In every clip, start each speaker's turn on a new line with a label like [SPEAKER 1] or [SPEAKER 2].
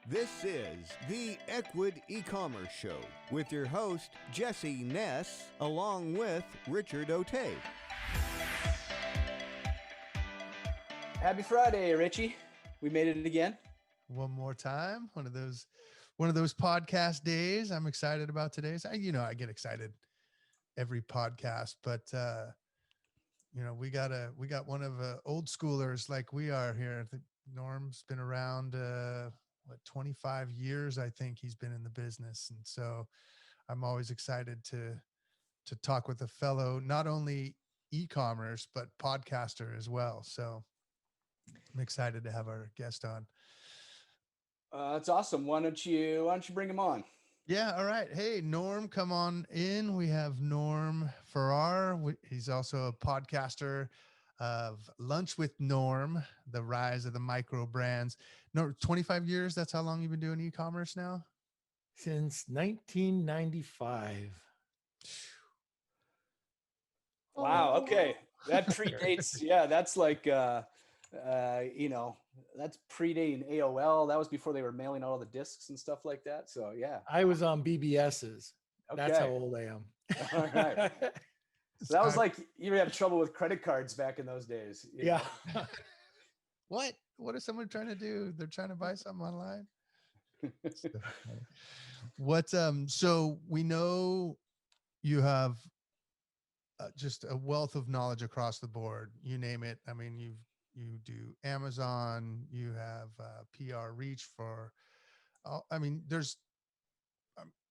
[SPEAKER 1] This is the Ecwid e-commerce show with your host, Jesse Ness, along with Richard Otey.
[SPEAKER 2] Happy Friday, Richie. We made it again.
[SPEAKER 3] One more time. One of those podcast days. I'm excited about today's. I get excited every podcast, but we got one of old schoolers like we are here. I think Norm's been around 25 years. I think he's been in the business, and so I'm always excited to talk with a fellow, not only e-commerce but podcaster as well. So I'm excited to have our guest on.
[SPEAKER 2] That's awesome. Why don't you bring him on?
[SPEAKER 3] Yeah. All right. Hey, Norm, come on in. We have Norm Farrar. He's also a podcaster of Lunch with Norm, the rise of the micro brands. No, 25 years. That's how long you've been doing e-commerce now?
[SPEAKER 4] Since 1995.
[SPEAKER 2] Wow. Okay. That predates. Yeah. That's like, that's predating AOL. That was before they were mailing out all the discs and stuff like that. So yeah.
[SPEAKER 4] I was on BBSs. Okay. That's how old I am.
[SPEAKER 2] All right. So that was like you had trouble with credit cards back in those days.
[SPEAKER 4] Yeah.
[SPEAKER 3] What is someone trying to do? They're trying to buy something online. So we know you have just a wealth of knowledge across the board. You name it. I mean, you do Amazon, you have PR RichE for,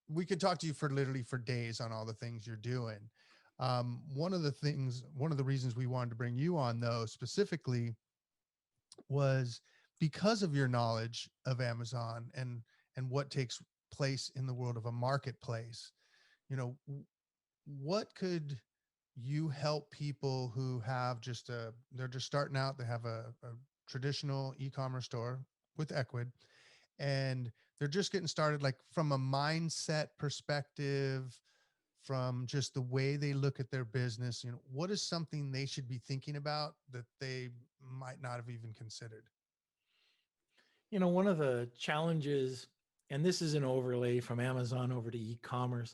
[SPEAKER 3] we could talk to you for days on all the things you're doing. One of the reasons we wanted to bring you on though, specifically was because of your knowledge of Amazon and what takes place in the world of a marketplace. What could you help people who have they're just starting out, they have a traditional e-commerce store with Ecwid, and they're just getting started, like from a mindset perspective, from just the way they look at their business, what is something they should be thinking about that they might not have even considered?
[SPEAKER 4] One of the challenges, and this is an overlay from Amazon over to e-commerce,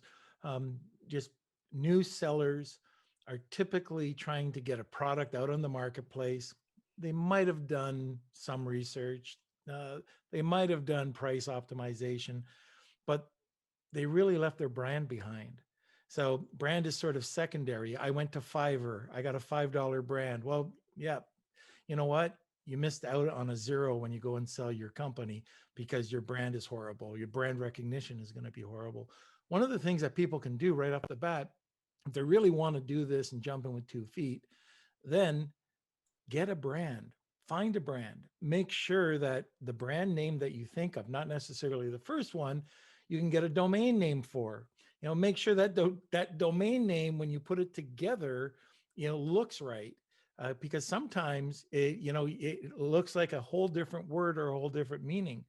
[SPEAKER 4] just new sellers are typically trying to get a product out on the marketplace. They might have done some research. They might have done price optimization, but they really left their brand behind. So brand is sort of secondary. I went to Fiverr. I got a $5 brand. Well, yeah, you know what? You missed out on a zero when you go and sell your company because your brand is horrible. Your brand recognition is going to be horrible. One of the things that people can do right off the bat, if they really want to do this and jump in with 2 feet, then get a brand. Find a brand. Make sure that the brand name that you think of, not necessarily the first one, you can get a domain name for. Make sure that that domain name, when you put it together, looks right. Because sometimes it looks like a whole different word or a whole different meaning.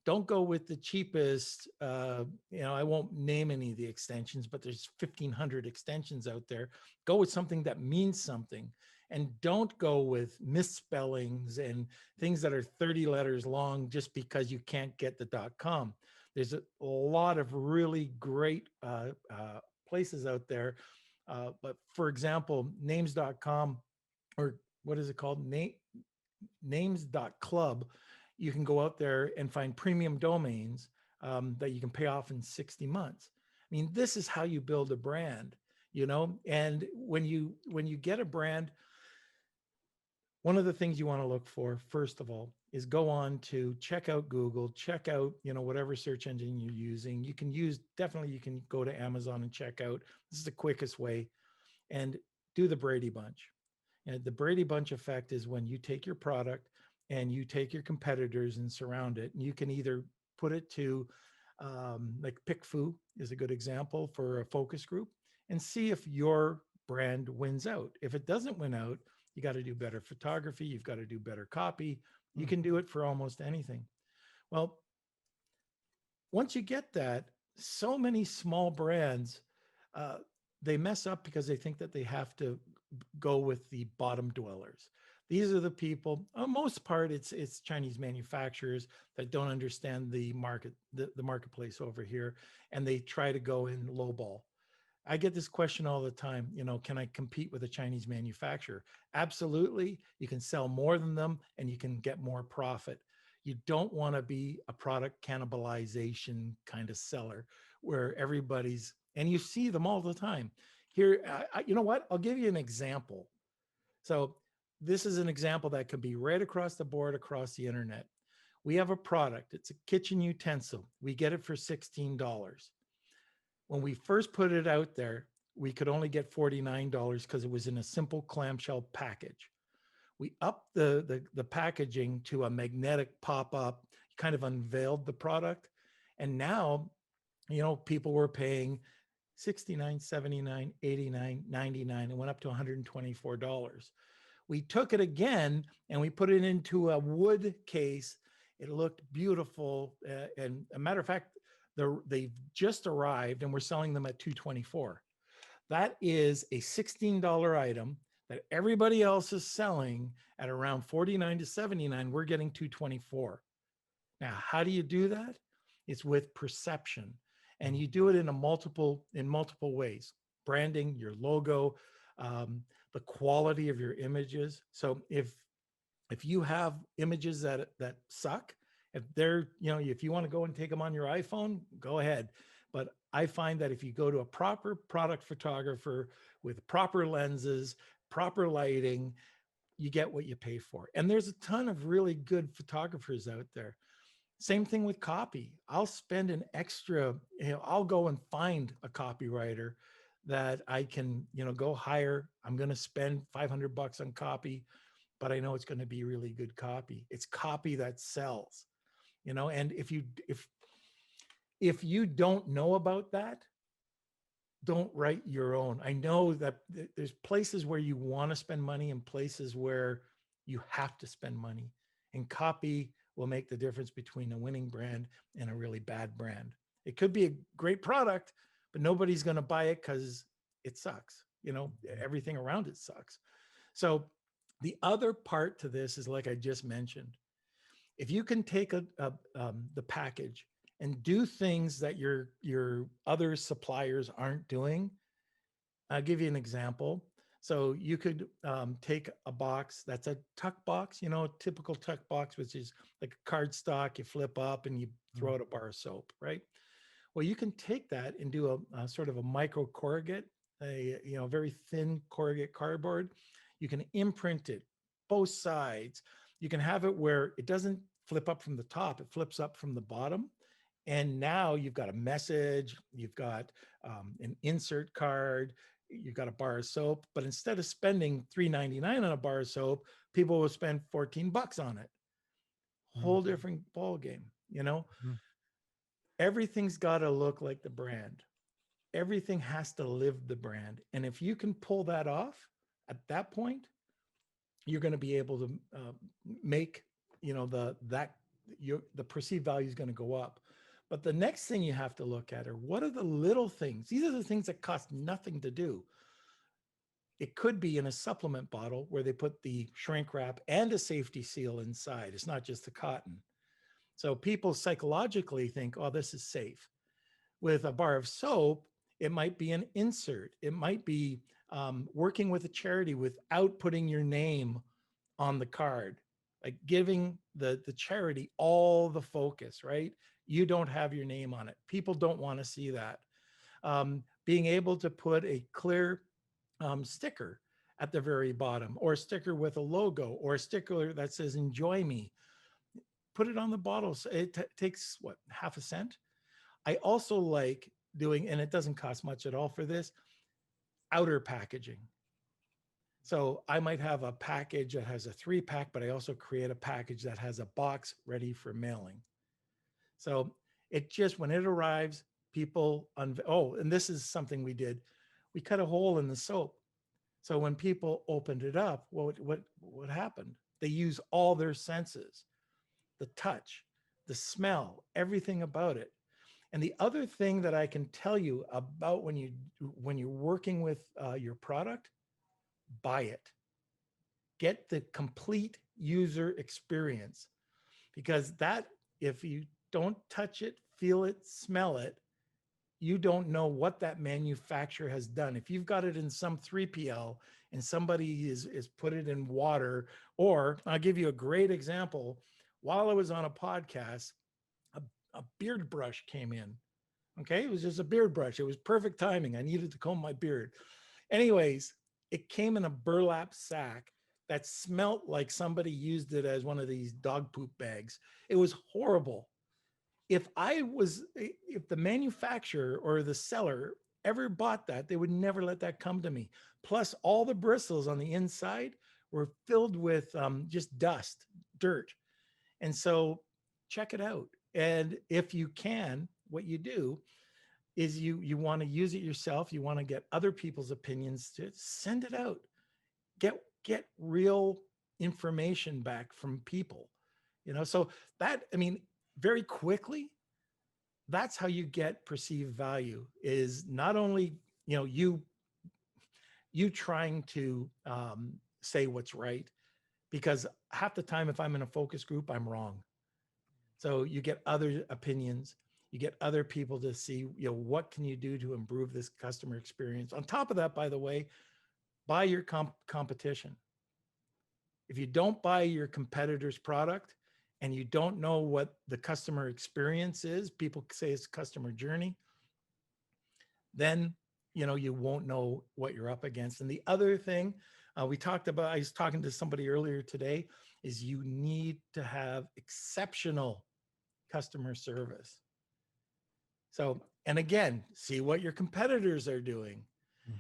[SPEAKER 4] Don't go with the cheapest. I won't name any of the extensions, but there's 1,500 extensions out there. Go with something that means something, and don't go with misspellings and things that are 30 letters long just because you can't get the .com. There's a lot of really great places out there. But for example, names.com, or what is it called? Names.club. You can go out there and find premium domains that you can pay off in 60 months. I mean, this is how you build a brand, and when you get a brand, one of the things you want to look for, first of all, is go on to check out Google, check out, whatever search engine you're using. You can go to Amazon and check out. This is the quickest way, and do the Brady Bunch. And the Brady Bunch effect is when you take your product and you take your competitors and surround it. And you can either put it to, like PickFu is a good example for a focus group, and see if your brand wins out. If it doesn't win out, you got to do better photography. You've got to do better copy. You can do it for almost anything. Well, once you get that, so many small brands, they mess up because they think that they have to go with the bottom dwellers. These are the people, most part, it's Chinese manufacturers that don't understand the marketplace over here, and they try to go in lowball. I get this question all the time, can I compete with a Chinese manufacturer? Absolutely. You can sell more than them and you can get more profit. You don't want to be a product cannibalization kind of seller where everybody's, and you see them all the time. Here, you know what? I'll give you an example. So this is an example that could be right across the board, across the internet. We have a product. It's a kitchen utensil. We get it for $16. When we first put it out there, we could only get $49 because it was in a simple clamshell package. We upped the packaging to a magnetic pop-up, kind of unveiled the product. And now, people were paying $69, $79, $89, $99, and went up to $124. We took it again and we put it into a wood case. It looked beautiful. And a matter of fact, they've just arrived and we're selling them at $224. That is a $16 item that everybody else is selling at around $49 to $79. We're getting $224. Now, how do you do that? It's with perception. And you do it in multiple ways. Branding, your logo, the quality of your images. So if you have images that suck, if they're, if you want to go and take them on your iPhone, go ahead. But I find that if you go to a proper product photographer with proper lenses, proper lighting, you get what you pay for. And there's a ton of really good photographers out there. Same thing with copy. I'll spend an extra, I'll go and find a copywriter that I can, go hire. I'm going to spend $500 on copy, but I know it's going to be really good copy. It's copy that sells, and if you don't know about that, don't write your own. I know that there's places where you want to spend money and places where you have to spend money, and copy will make the difference between a winning brand and a really bad brand. It could be a great product, but nobody's going to buy it because it sucks. Everything around it sucks. So the other part to this is, like I just mentioned, if you can take the package and do things that your other suppliers aren't doing. I'll give you an example. So you could take a box that's a tuck box, a typical tuck box, which is like a cardstock, you flip up and you throw out a bar of soap, right? Well, you can take that and do a sort of a micro corrugate, a very thin corrugate cardboard. You can imprint it both sides. You can have it where it doesn't flip up from the top, it flips up from the bottom. And now you've got a message, you've got an insert card, you've got a bar of soap, but instead of spending $3.99 on a bar of soap, people will spend $14 on it. Whole different ball game, Everything's got to look like the brand. Everything has to live the brand. And if you can pull that off at that point, you're going to be able to make, the perceived value is going to go up. But the next thing you have to look at are, what are the little things? These are the things that cost nothing to do. It could be in a supplement bottle where they put the shrink wrap and a safety seal inside. It's not just the cotton. So people psychologically think, oh, this is safe. With a bar of soap, it might be an insert. It might be working with a charity without putting your name on the card, like giving the charity all the focus, right? You don't have your name on it. People don't want to see that. Being able to put a clear sticker at the very bottom, or a sticker with a logo, or a sticker that says "Enjoy Me." Put it on the bottle. So it takes what, half a cent. I also like doing, and it doesn't cost much at all for this, outer packaging. So I might have a package that has a 3-pack, but I also create a package that has a box ready for mailing. So it just, when it arrives, people, and this is something we did. We cut a hole in the soap. So when people opened it up, what happened? They use all their senses, the touch, the smell, everything about it. And the other thing that I can tell you about when you're working with your product, buy it. get the complete user experience, because that, if you don't touch it, feel it, smell it, you don't know what that manufacturer has done. If you've got it in some 3PL and somebody is put it in water, or I'll give you a great example. While I was on a podcast, a beard brush came in. Okay. It was just a beard brush. It was perfect timing. I needed to comb my beard. Anyways, it came in a burlap sack that smelt like somebody used it as one of these dog poop bags. It was horrible. If the manufacturer or the seller ever bought that, they would never let that come to me. Plus, all the bristles on the inside were filled with just dust, dirt. And so check it out. And if you can, what you do is you want to use it yourself. You want to get other people's opinions, to send it out. Get real information back from people. So that, I mean, very quickly, that's how you get perceived value, is not only, you trying to say what's right, because half the time, if I'm in a focus group, I'm wrong. So you get other opinions, you get other people to see, what can you do to improve this customer experience? On top of that, by the way, buy your competition. If you don't buy your competitor's product and you don't know what the customer experience is, people say it's customer journey, then you won't know what you're up against. And the other thing I was talking to somebody earlier today, is you need to have exceptional customer service. So, and again, see what your competitors are doing.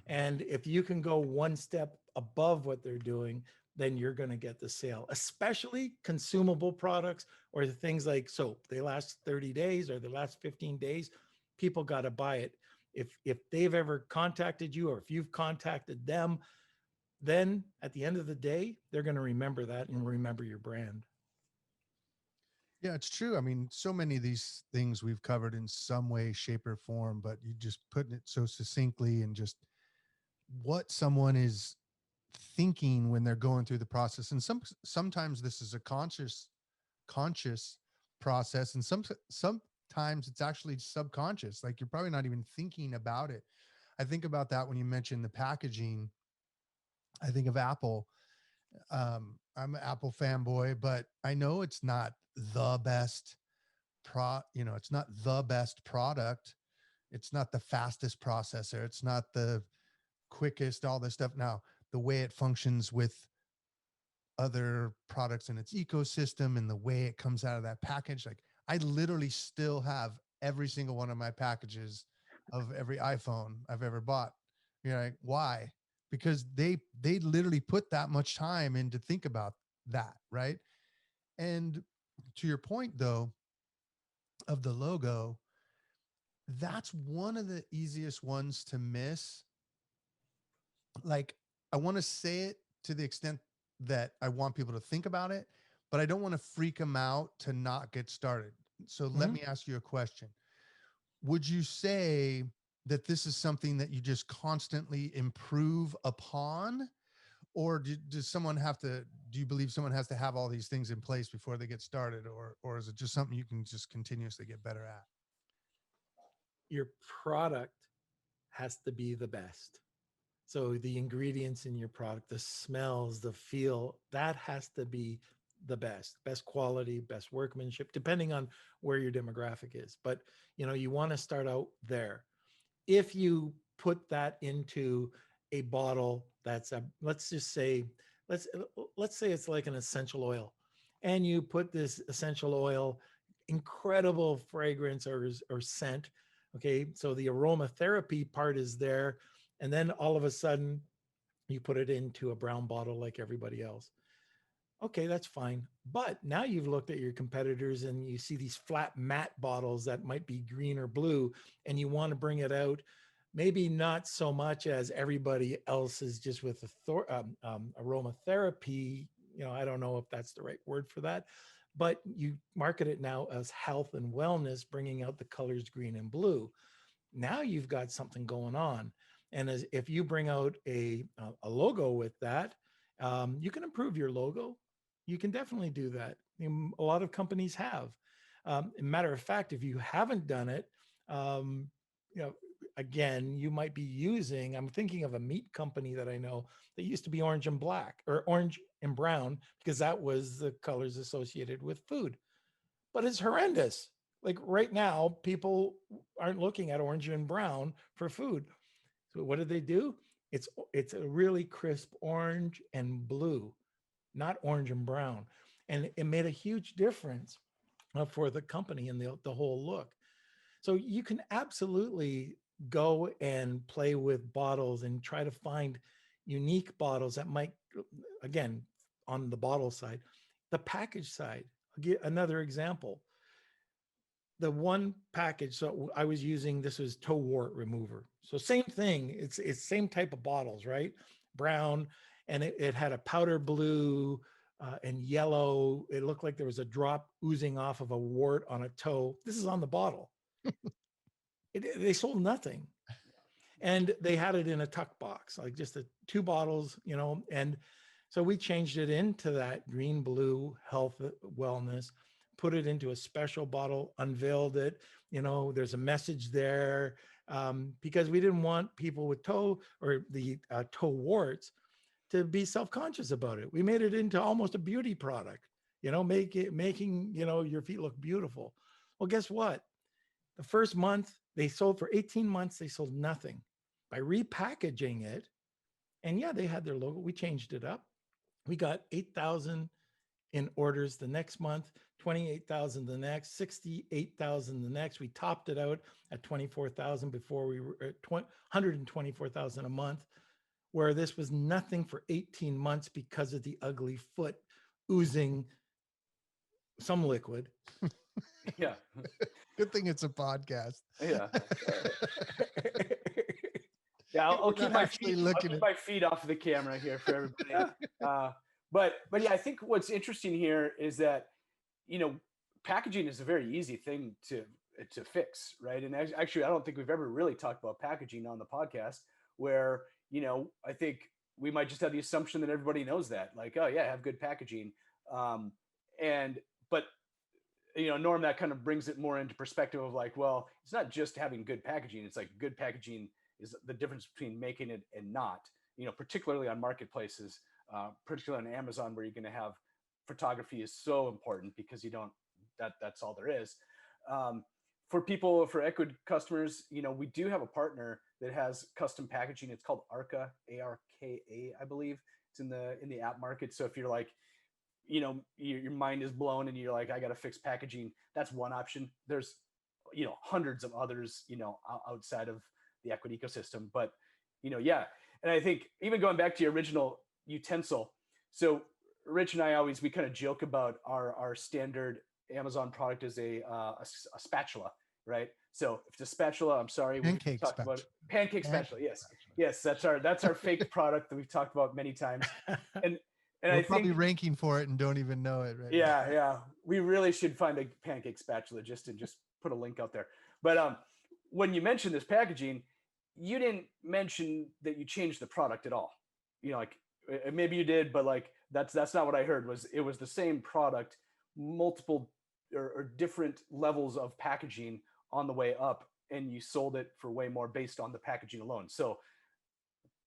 [SPEAKER 4] And if you can go one step above what they're doing, then you're going to get the sale, especially consumable products or the things like soap. They last 30 days or they last 15 days. People got to buy it. If they've ever contacted you, or if you've contacted them, then at the end of the day, they're going to remember that and remember your brand.
[SPEAKER 3] Yeah, it's true. I mean, so many of these things we've covered in some way, shape, or form, but you just putting it so succinctly, and just what someone is thinking when they're going through the process. And sometimes this is a conscious process, and sometimes it's actually subconscious. Like, you're probably not even thinking about it. I think about that when you mentioned the packaging. I think of Apple. I'm an Apple fanboy, but I know it's not the best it's not the best product. It's not the fastest processor. It's not the quickest, all this stuff. Now, the way it functions with other products in its ecosystem and the way it comes out of that package, like, I literally still have every single one of my packages of every iPhone I've ever bought. You're like, why? Because they literally put that much time in to think about that, right? And to your point, though, of the logo, that's one of the easiest ones to miss. Like, I want to say it to the extent that I want people to think about it, but I don't want to freak them out to not get started. So let me ask you a question. Would you say that this is something that you just constantly improve upon? Or do you believe someone has to have all these things in place before they get started? Or is it just something you can just continuously get better at?
[SPEAKER 4] Your product has to be the best. So the ingredients in your product, the smells, the feel, that has to be the best quality, best workmanship, depending on where your demographic is. But, you want to start out there. If you put that into a bottle that's let's say it's like an essential oil, and you put this essential oil, incredible fragrance or scent. Okay. So the aromatherapy part is there. And then all of a sudden you put it into a brown bottle like everybody else. Okay, that's fine. But now you've looked at your competitors and you see these flat matte bottles that might be green or blue, and you want to bring it out. Maybe not so much as everybody else is just with aromatherapy. I don't know if that's the right word for that, but you market it now as health and wellness, bringing out the colors green and blue. Now you've got something going on. And if you bring out a logo with that, You can improve your logo. You can definitely do that. A lot of companies have. Matter of fact, if you haven't done it, um, you know, again, you might be using, I'm thinking of a meat company that I know that used to be orange and black or orange and brown because that was the colors associated with food. But it's horrendous. Like right now, people aren't looking at orange and brown for food. So what did they do? It's a really crisp orange and blue, not orange and brown. And it made a huge difference for the company and the whole look. So you can absolutely go and play with bottles and try to find unique bottles that might, again, on the bottle side, the package side. I'll give another example. The one package, so I was using, this was toe wart remover. So same thing, it's same type of bottles, right? Brown, and it had a powder blue and yellow. It looked like there was a drop oozing off of a wart on a toe. This is on the bottle. They sold nothing. And they had it in a tuck box, like just two bottles, and so we changed it into that green, blue, health, wellness, put it into a special bottle, unveiled it. There's a message there because we didn't want people with toe or the toe warts to be self-conscious about it. We made it into almost a beauty product, making, your feet look beautiful. Well, guess what? The first month they sold, for 18 months, they sold nothing. By repackaging it, and yeah, they had their logo. We changed it up. We got 8,000 in orders the next month, 28,000 the next, 68,000 the next. We topped it out at 24,000 before we were at 124,000 a month, where this was nothing for 18 months because of the ugly foot oozing some liquid.
[SPEAKER 2] Yeah.
[SPEAKER 3] Good thing it's a podcast.
[SPEAKER 2] Yeah. Yeah, I'll keep my feet off of the camera here for everybody. But yeah, I think what's interesting here is that, packaging is a very easy thing to fix, right? And actually, I don't think we've ever really talked about packaging on the podcast, where, I think we might just have the assumption that everybody knows that, like, oh yeah, have good packaging. But Norm, that kind of brings it more into perspective of like, well, it's not just having good packaging. It's like good packaging is the difference between making it and not, particularly on marketplaces, particularly on Amazon, where you're going to have photography is so important because that's all there is. For Ecwid customers, we do have a partner that has custom packaging. It's called Arka, ARKA, I believe. It's in the app market. So if you're like, your mind is blown and you're like, I got to fix packaging, that's one option. There's, hundreds of others, outside of the Ecwid ecosystem. But, yeah. And I think even going back to your original utensil, so Rich and I we kind of joke about our standard Amazon product is a spatula, right? So if it's a spatula, I'm sorry,
[SPEAKER 3] pancake
[SPEAKER 2] talked
[SPEAKER 3] spatula.
[SPEAKER 2] about pancake spatula. Yes, that's our fake product that we've talked about many times. And
[SPEAKER 3] we're probably ranking for it and don't even know it, right?
[SPEAKER 2] Yeah. We really should find a pancake spatula just put a link out there. But when you mentioned this packaging, you didn't mention that you changed the product at all. Like maybe you did, but like that's not what I heard. It was the same product, multiple or different levels of packaging on the way up, and you sold it for way more based on the packaging alone. So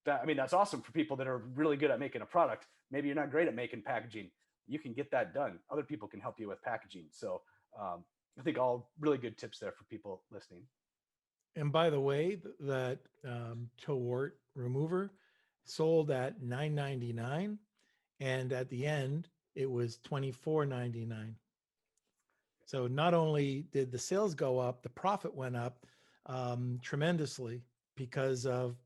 [SPEAKER 2] that's awesome for people that are really good at making a product. Maybe you're not great at making packaging. You can get that done. Other people can help you with packaging. So I think all really good tips there for people listening.
[SPEAKER 4] And by the way, that toe wart remover sold at $9.99, and at the end it was $24.99. So not only did the sales go up, the profit went up tremendously because of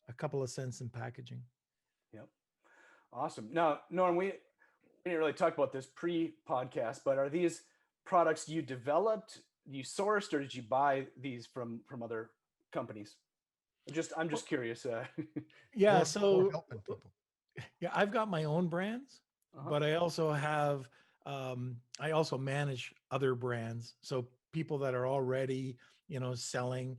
[SPEAKER 4] a couple of cents in packaging.
[SPEAKER 2] Yep. Awesome. Now, Norm, we didn't really talk about this pre-podcast, but are these products you developed, you sourced, or did you buy these from other companies? I'm just curious.
[SPEAKER 4] Yeah. So yeah, I've got my own brands, but I also have, I also manage other brands. So people that are already, selling,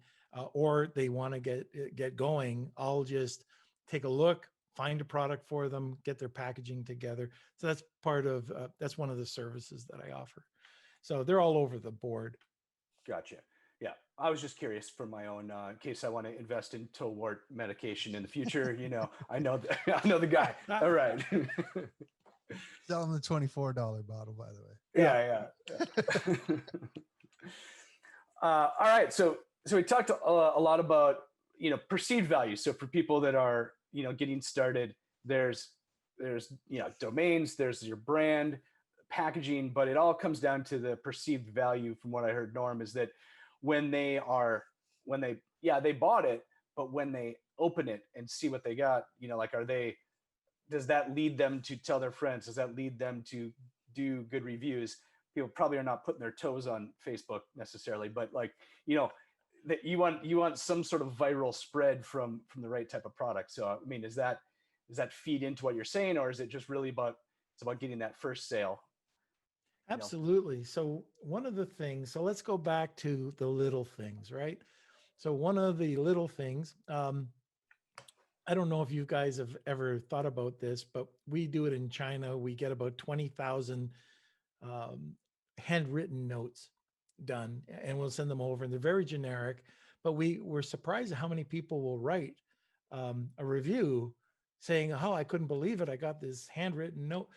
[SPEAKER 4] or they want to get going, I'll just take a look, find a product for them, get their packaging together. So that's part of, that's one of the services that I offer. So they're all over the board.
[SPEAKER 2] Gotcha. Yeah, I was just curious for my own, in case I want to invest in toe wart medication in the future. I know I know the guy. All right.
[SPEAKER 3] Sell them the $24 bottle, by the way.
[SPEAKER 2] Yeah. All right. So we talked a lot about, perceived value. So for people that are, getting started, there's, domains, there's your brand, packaging, but it all comes down to the perceived value. From what I heard, Norm, is that they bought it, but when they open it and see what they got, does that lead them to tell their friends? Does that lead them to do good reviews? People probably are not putting their toes on Facebook necessarily, but that you want some sort of viral spread from the right type of product. So, I mean, does that feed into what you're saying, or is it just really about getting that first sale?
[SPEAKER 4] Absolutely. So one of the things, so let's go back to the little things, right? So one of the little things, I don't know if you guys have ever thought about this, but we do it in China. We get about 20,000 handwritten notes done, and we'll send them over, and they're very generic, but we're surprised at how many people will write a review saying, oh, I couldn't believe it. I got this handwritten note.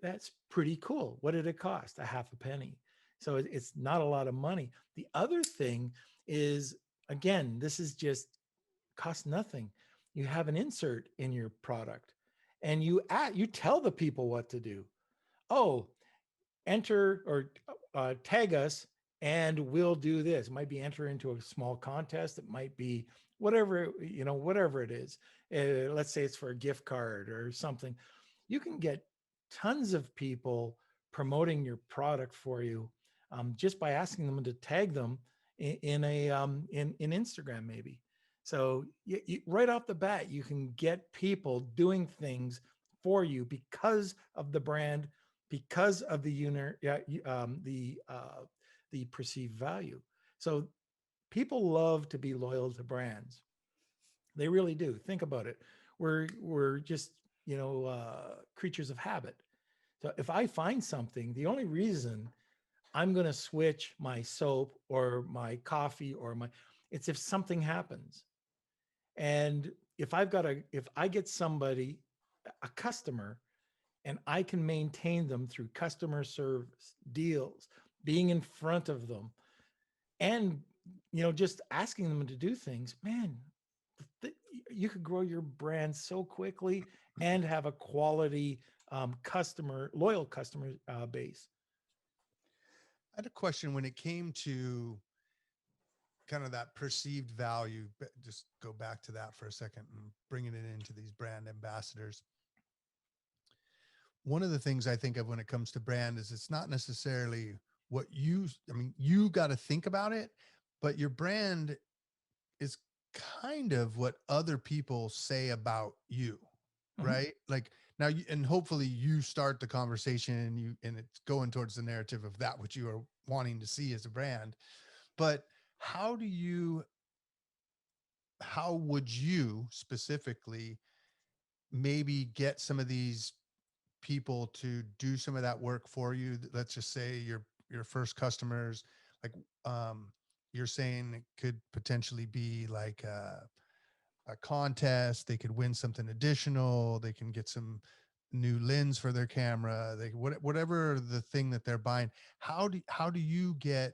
[SPEAKER 4] That's pretty cool. What did it cost? $0.50. So it's not a lot of money. The other thing is, again, this is just cost nothing. You have an insert in your product and you tell the people what to do. Oh, enter or tag us and we'll do this. It might be enter into a small contest. It might be whatever it is. Let's say it's for a gift card or something. You can get tons of people promoting your product for you just by asking them to tag them in Instagram maybe. So you, right off the bat, you can get people doing things for you because of the brand, because of the perceived value. So people love to be loyal to brands. They really do. Think about it. We're just creatures of habit. So if I find something, the only reason I'm going to switch my soap or my coffee it's if something happens. And if I get somebody, a customer, and I can maintain them through customer service, deals, being in front of them, and just asking them to do things, man, you could grow your brand so quickly and have a quality loyal customer base.
[SPEAKER 3] I had a question when it came to kind of that perceived value. Just go back to that for a second and bringing it into these brand ambassadors. One of the things I think of when it comes to brand is it's not necessarily you got to think about it, but your brand is kind of what other people say about you, right? Like now, and hopefully you start the conversation and it's going towards the narrative of that, which you are wanting to see as a brand. But how would you specifically maybe get some of these people to do some of that work for you? Let's just say your first customers, like you're saying it could potentially be like a contest. They could win something additional. They can get some new lens for their camera. Whatever the thing that they're buying. How do you get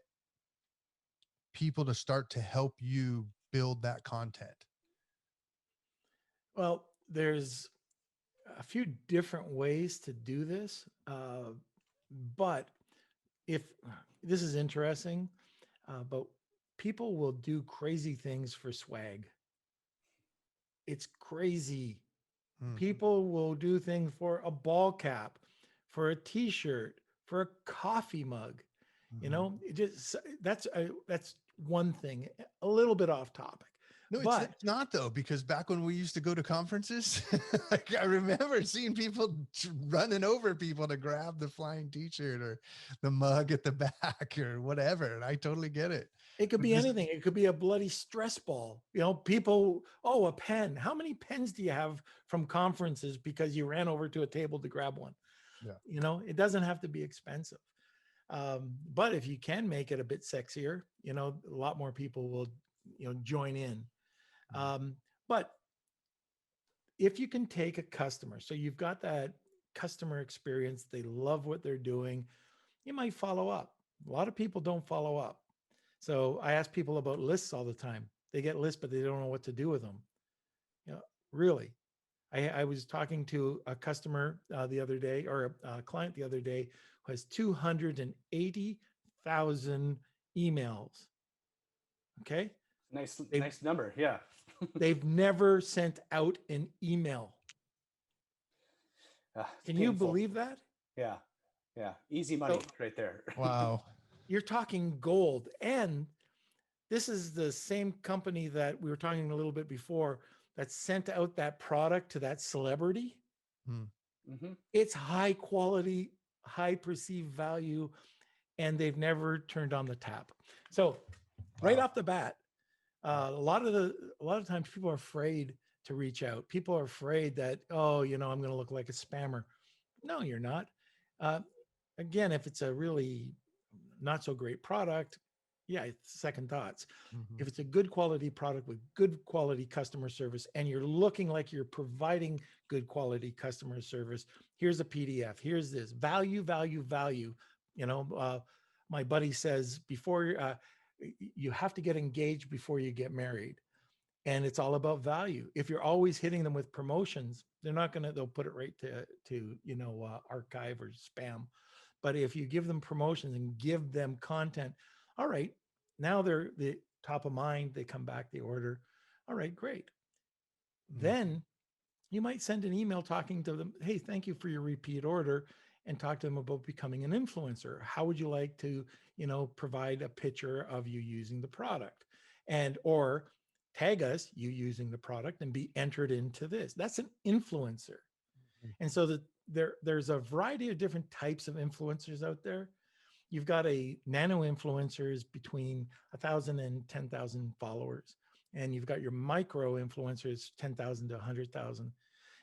[SPEAKER 3] people to start to help you build that content?
[SPEAKER 4] Well, there's a few different ways to do this, but if this is interesting, but people will do crazy things for swag. It's crazy. People will do things for a ball cap, for a t-shirt, for a coffee mug. It just that's one thing, a little bit off topic.
[SPEAKER 3] No, it's not though, because back when we used to go to conferences, like I remember seeing people running over people to grab the flying t-shirt or the mug at the back or whatever. And I totally get it.
[SPEAKER 4] It could be
[SPEAKER 3] This is-
[SPEAKER 4] anything. It could be a bloody stress ball. People, oh, a pen. How many pens do you have from conferences because you ran over to a table to grab one?
[SPEAKER 3] Yeah.
[SPEAKER 4] It doesn't have to be expensive. But if you can make it a bit sexier, a lot more people will, join in. But if you can take a customer, so you've got that customer experience, they love what they're doing, you might follow up. A lot of people don't follow up. So I ask people about lists all the time. They get lists, but they don't know what to do with them. Really. I was talking to a customer the other day, or a client the other day, who has 280,000 emails. Okay.
[SPEAKER 2] Nice number. Yeah.
[SPEAKER 4] They've never sent out an email. Can you believe that?
[SPEAKER 2] Yeah. Yeah. Easy money right there.
[SPEAKER 3] Wow.
[SPEAKER 4] You're talking gold. And this is the same company that we were talking a little bit before that sent out that product to that celebrity.
[SPEAKER 2] Mm-hmm.
[SPEAKER 4] It's high quality, high perceived value, and they've never turned on the tap. So right off the bat, a lot of times people are afraid to reach out. People are afraid that, I'm going to look like a spammer. No, you're not. Again, if it's a really not so great product, yeah, it's second thoughts. If it's a good quality product with good quality customer service, and you're looking like you're providing good quality customer service, here's a PDF, here's this value, value, value. My buddy says before you have to get engaged before you get married. And it's all about value. If you're always hitting them with promotions, they'll put it right to archive or spam. But if you give them promotions and give them content, all right, now they're the top of mind, they come back, they order. All right, great. Then you might send an email talking to them, hey, thank you for your repeat order, and talk to them about becoming an influencer. How would you like to, provide a picture of you using the product, or tag us, you using the product, and be entered into this. That's an influencer. And so there's a variety of different types of influencers out there. You've got a nano-influencers between 1,000 and 10,000 followers. And you've got your micro influencers, 10,000 to 100,000.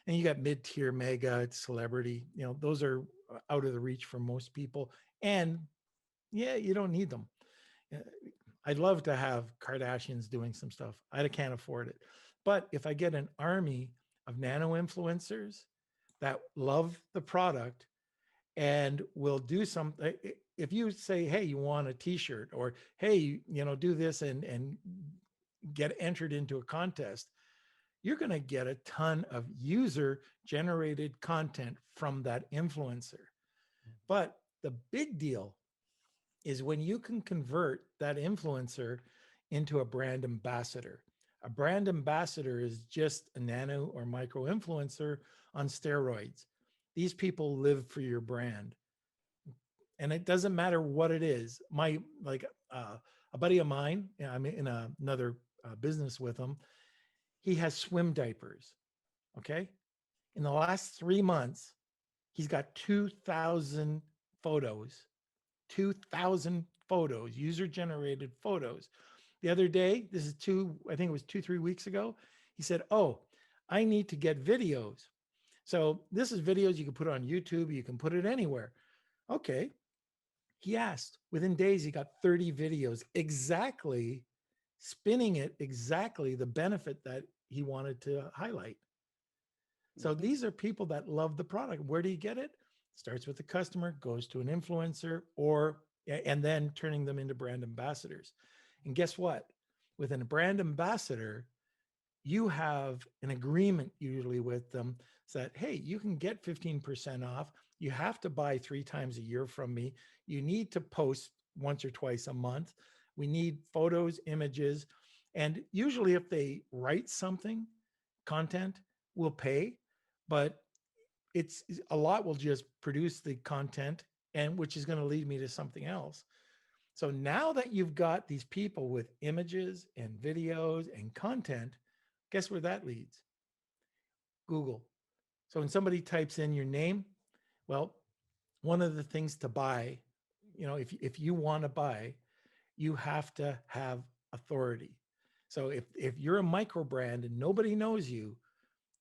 [SPEAKER 4] And you got mid-tier, mega, celebrity. Those are out of the reach for most people. And yeah, you don't need them. I'd love to have Kardashians doing some stuff. I can't afford it. But if I get an army of nano-influencers that love the product and will do something, if you say, hey, you want a t-shirt, or hey, do this and get entered into a contest, you're going to get a ton of user generated content from that influencer. But the big deal is when you can convert that influencer into a brand ambassador. A brand ambassador is just a nano or micro influencer on steroids. These people live for your brand. And it doesn't matter what it is. A buddy of mine, I'm in another business with him. He has swim diapers. Okay. In the last 3 months, he's got 2,000 photos, user generated photos. The other day, I think it was 2-3 weeks ago, he said, oh, I need to get videos. So this is videos you can put on YouTube, you can put it anywhere. Okay. He asked, within days, he got 30 videos exactly spinning it exactly the benefit that he wanted to highlight. So these are people that love the product. Where do you get it? Starts with the customer, goes to an influencer, and then turning them into brand ambassadors. And guess what? With a brand ambassador, you have an agreement usually with them that, hey, you can get 15% off. You have to buy 3 times a year from me. You need to post once or twice a month. We need photos, images. And usually if they write something, content, we'll pay, but it's a lot will just produce the content, and which is going to lead me to something else. So now that you've got these people with images and videos and content, guess where that leads? Google. So when somebody types in your name, well, one of the things to buy, if you want to buy, you have to have authority. So if you're a micro brand and nobody knows you,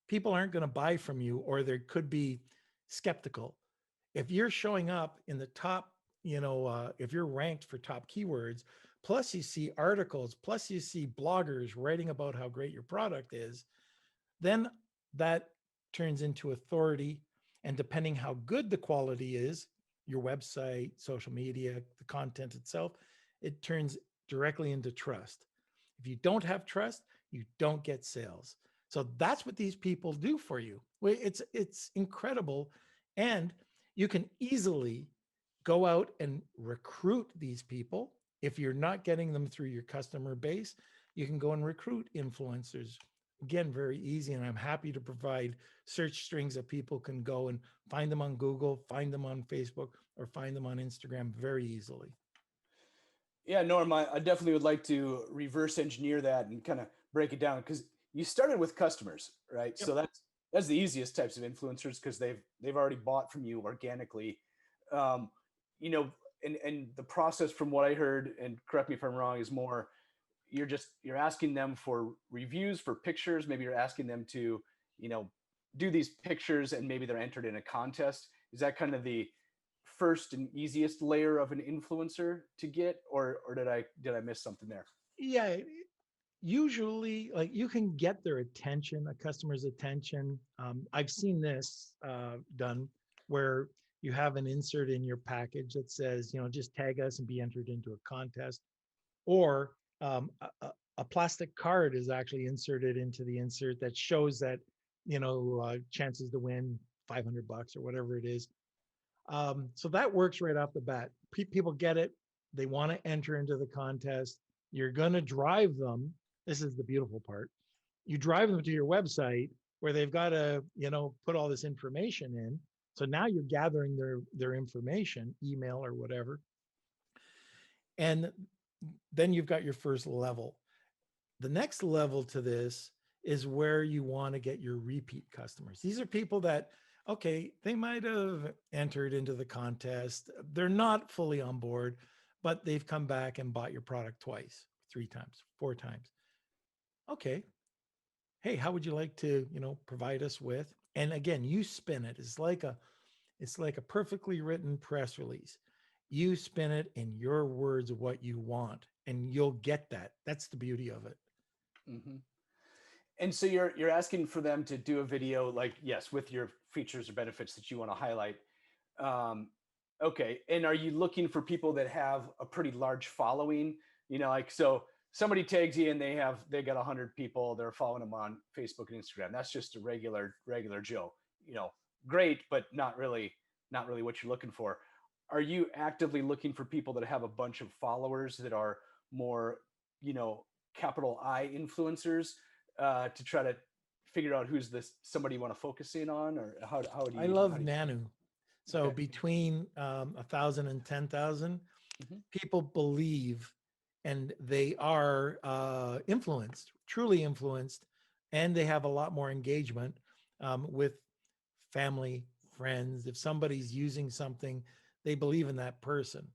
[SPEAKER 4] people aren't going to buy from you, or they could be skeptical. If you're showing up in the top, if you're ranked for top keywords, plus you see articles, plus you see bloggers writing about how great your product is, then that turns into authority. And depending how good the quality is, your website, social media, the content itself, it turns directly into trust. If you don't have trust, you don't get sales. So that's what these people do for you. It's incredible. And you can easily go out and recruit these people. If you're not getting them through your customer base, you can go and recruit influencers. Again, very easy. And I'm happy to provide search strings that people can go and find them on Google, find them on Facebook, or find them on Instagram very easily.
[SPEAKER 2] Yeah, Norm, I definitely would like to reverse engineer that and kind of break it down, because you started with customers, right?
[SPEAKER 4] Yep.
[SPEAKER 2] So that's the easiest types of influencers, because they've already bought from you organically. Um, you know, and the process, from what I heard, and correct me if I'm wrong, is more you're asking them for reviews, for pictures. Maybe you're asking them to, do these pictures, and maybe they're entered in a contest. Is that kind of the first and easiest layer of an influencer to get, or did I miss something there?
[SPEAKER 4] Yeah, usually, like, you can get their attention, a customer's attention. I've seen this done where you have an insert in your package that says, just tag us and be entered into a contest. Or a plastic card is actually inserted into the insert that shows that, chances to win $500 or whatever it is. So that works right off the bat. People get it. They want to enter into the contest. You're going to drive them. This is the beautiful part. You drive them to your website where they've got to, put all this information in. So now you're gathering their information, email or whatever. And then you've got your first level. The next level to this is where you want to get your repeat customers. These are people that, okay, they might have entered into the contest. They're not fully on board, but they've come back and bought your product twice, 3 times, 4 times. Okay. Hey, how would you like to, provide us with? And again, you spin it. It's like a perfectly written press release. You spin it in your words of what you want, and you'll get that. That's the beauty of it.
[SPEAKER 2] Mm-hmm. And so you're asking for them to do a video, like, yes, with your features or benefits that you want to highlight. Okay. And are you looking for people that have a pretty large following? So somebody tags you and they got 100 people, they're following them on Facebook and Instagram. That's just a regular Joe, great, but not really what you're looking for. Are you actively looking for people that have a bunch of followers that are more, capital I influencers, to try to figure out who's somebody you want to focus in on, or how do you?
[SPEAKER 4] I love nano. So okay. Between 1,000 and 10,000, mm-hmm. people believe, and they are influenced, truly influenced, and they have a lot more engagement with family, friends. If somebody's using something, they believe in that person.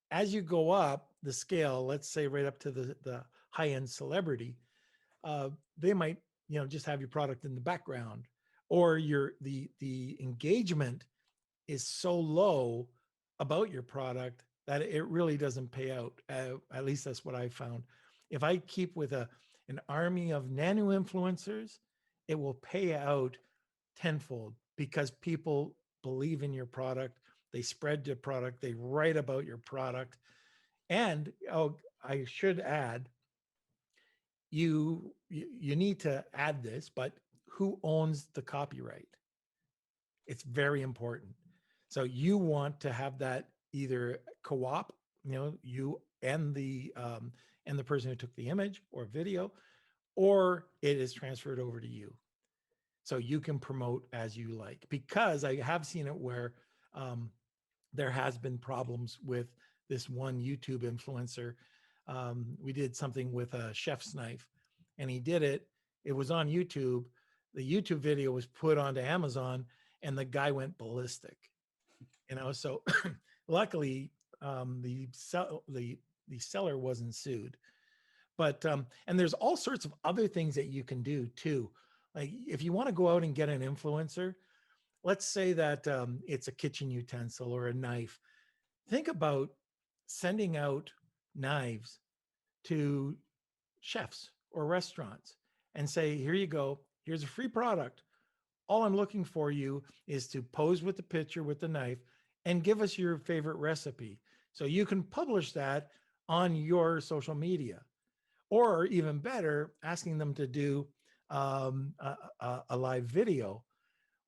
[SPEAKER 4] As you go up the scale, let's say right up to the high-end celebrity, they might, just have your product in the background, or the engagement is so low about your product that it really doesn't pay out. At least that's what I found. If I keep with an army of nano-influencers, it will pay out tenfold, because people believe in your product. They spread your product. They write about your product. And I should add, you need to add this, but who owns the copyright? It's very important. So you want to have that either co-op, you and the person who took the image or video, or it is transferred over to you. So you can promote as you like, because I have seen it where there has been problems with this one YouTube influencer. We did something with a chef's knife, and he did it. It was on YouTube. The YouTube video was put onto Amazon, and the guy went ballistic. So luckily, the the seller wasn't sued. But and there's all sorts of other things that you can do too. Like if you want to go out and get an influencer, let's say that it's a kitchen utensil or a knife. Think about sending out knives to chefs or restaurants and say, here you go. Here's a free product. All I'm looking for you is to pose with the picture with the knife and give us your favorite recipe. So you can publish that on your social media. Or even better, asking them to do a live video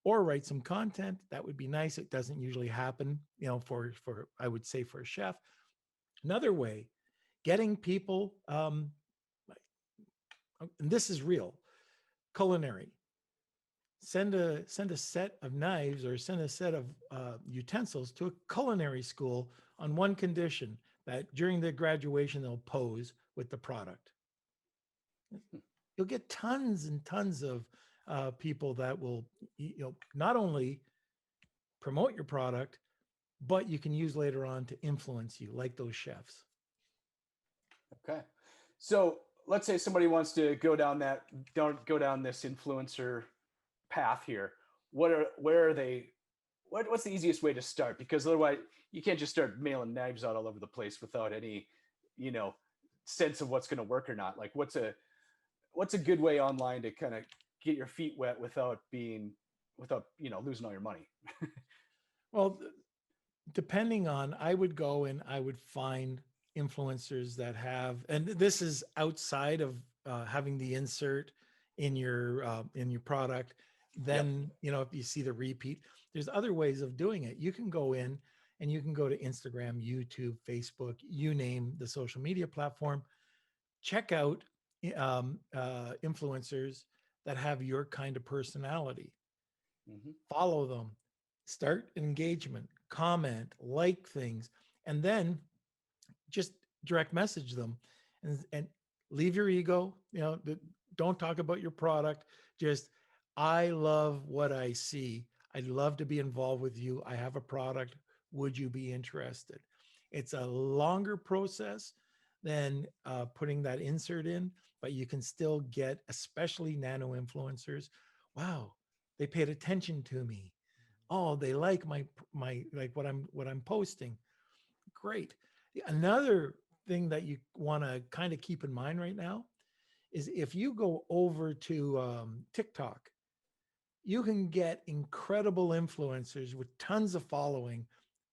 [SPEAKER 4] or write some content. That would be nice. It doesn't usually happen, for I would say for a chef. Another way, getting people, and this is real, culinary. Send a set of knives or send a set of utensils to a culinary school on one condition, that during the graduation they'll pose with the product. You'll get tons and tons of people that will, not only promote your product, but you can use later on to influence you, like those chefs.
[SPEAKER 2] Okay. So let's say somebody wants to go down this influencer path here. What's the easiest way to start? Because otherwise you can't just start mailing knives out all over the place without any, sense of what's going to work or not. Like what's a good way online to kind of get your feet wet without losing all your money?
[SPEAKER 4] Well, depending on, I would go and I would find influencers that have, and this is outside of having the insert in your product. Then, if you see the repeat, there's other ways of doing it. You can go in and you can go to Instagram, YouTube, Facebook, you name the social media platform, check out influencers that have your kind of personality. Mm-hmm. Follow them, start engagement, comment, like things, and then just direct message them and leave your ego. Don't talk about your product. Just, I love what I see. I'd love to be involved with you. I have a product. Would you be interested? It's a longer process than putting that insert in, but you can still get, especially nano-influencers. Wow, they paid attention to me. Oh, they like my like what I'm posting. Great. Another thing that you want to kind of keep in mind right now is if you go over to TikTok, you can get incredible influencers with tons of following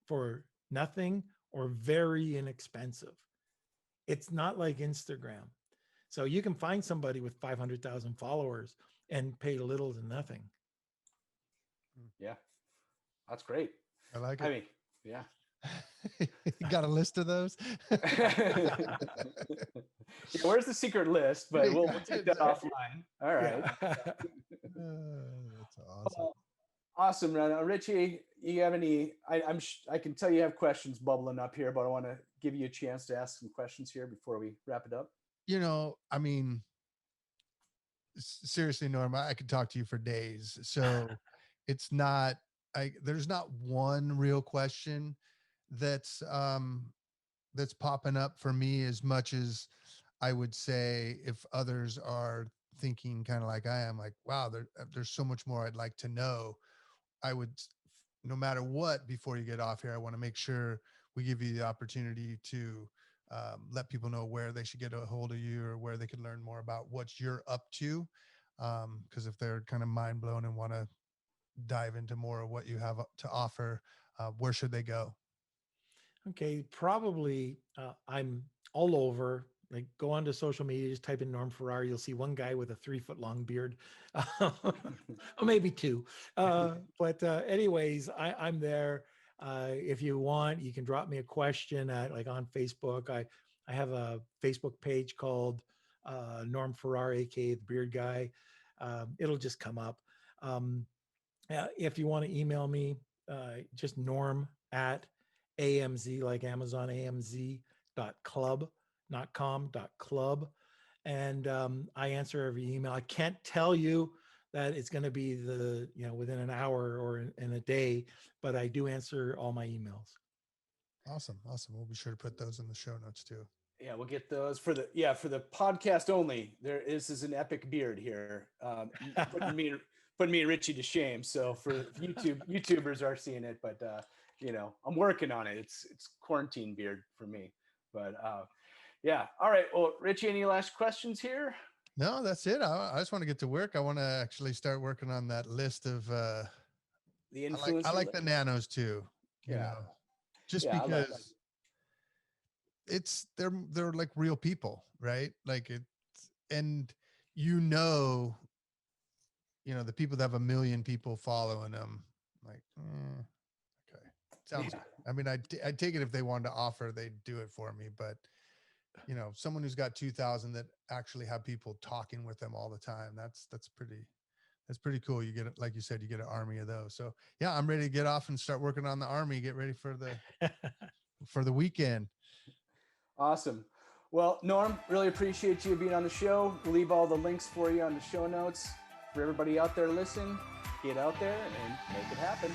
[SPEAKER 4] for nothing or very inexpensive. It's not like Instagram. So you can find somebody with 500,000 followers and pay little to nothing.
[SPEAKER 2] Yeah, that's great.
[SPEAKER 3] I like it.
[SPEAKER 2] I mean, yeah.
[SPEAKER 3] You got a list of those?
[SPEAKER 2] Yeah, where's the secret list? But we'll take that offline. All right.
[SPEAKER 3] That's awesome.
[SPEAKER 2] Awesome, RichE. You have any? I can tell you have questions bubbling up here, but I want to give you a chance to ask some questions here before we wrap it up.
[SPEAKER 3] I mean, seriously, Norm, I could talk to you for days. So it's not. There's not one real question that's popping up for me as much as I would say if others are thinking kind of like I am, like, wow, there's so much more I'd like to know. I would, no matter what, before you get off here, I want to make sure we give you the opportunity to let people know where they should get a hold of you or where they can learn more about what you're up to. Because if they're kind of mind blown and want to dive into more of what you have to offer, where should they go?
[SPEAKER 4] Okay, probably I'm all over. Like, go onto social media, just type in Norm Ferrari. You'll see one guy with a 3-foot long beard, or maybe two. But anyways, I'm there. If you want, you can drop me a question at on Facebook. I have a Facebook page called Norm Ferrari, aka the Beard Guy. It'll just come up. If you want to email me, just Norm at AMZ, like Amazon, AMZ.club, not com.club. And I answer every email. I can't tell you that it's going to be within an hour or in a day, but I do answer all my emails.
[SPEAKER 3] Awesome. We'll be sure to put those in the show notes too.
[SPEAKER 2] Yeah, we'll get those for the podcast only. This is an epic beard here, putting me and Richie to shame. So for YouTubers are seeing it, but I'm working on it. It's quarantine beard for me, but yeah. All right. Well, Richie, any last questions here?
[SPEAKER 3] No, that's it. I just want to get to work. I want to actually start working on that list of
[SPEAKER 2] The influencers.
[SPEAKER 3] I like the nanos too. You know, just because they're like real people, right? Like and the people that have 1 million people following them, like, okay, sounds.
[SPEAKER 2] Yeah.
[SPEAKER 3] I mean, I'd take it if they wanted to offer, they'd do it for me, but someone who's got 2,000 that actually have people talking with them all the time, that's pretty cool. You get it, like you said, you get an army of those. So yeah, I'm ready to get off and start working on the army, get ready for the weekend.
[SPEAKER 2] Awesome. Well, Norm, really appreciate you being on the show. We'll leave all the links for you on the show notes. For everybody out there listening, get out there and make it happen.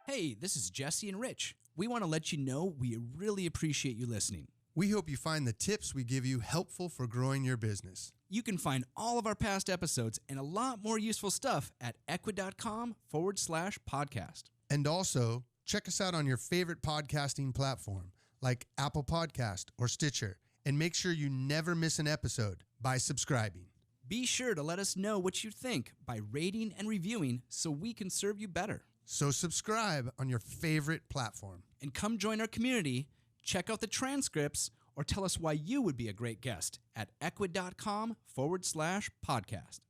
[SPEAKER 5] Hey, this is Jesse and Rich. We want to let you know we really appreciate you listening.
[SPEAKER 6] We hope you find the tips we give you helpful for growing your business.
[SPEAKER 5] You can find all of our past episodes and a lot more useful stuff at ecwid.com/podcast.
[SPEAKER 6] And also, check us out on your favorite podcasting platform like Apple Podcast or Stitcher. And make sure you never miss an episode by subscribing.
[SPEAKER 5] Be sure to let us know what you think by rating and reviewing so we can serve you better.
[SPEAKER 6] So subscribe on your favorite platform.
[SPEAKER 5] And come join our community, check out the transcripts, or tell us why you would be a great guest at ecwid.com/podcast.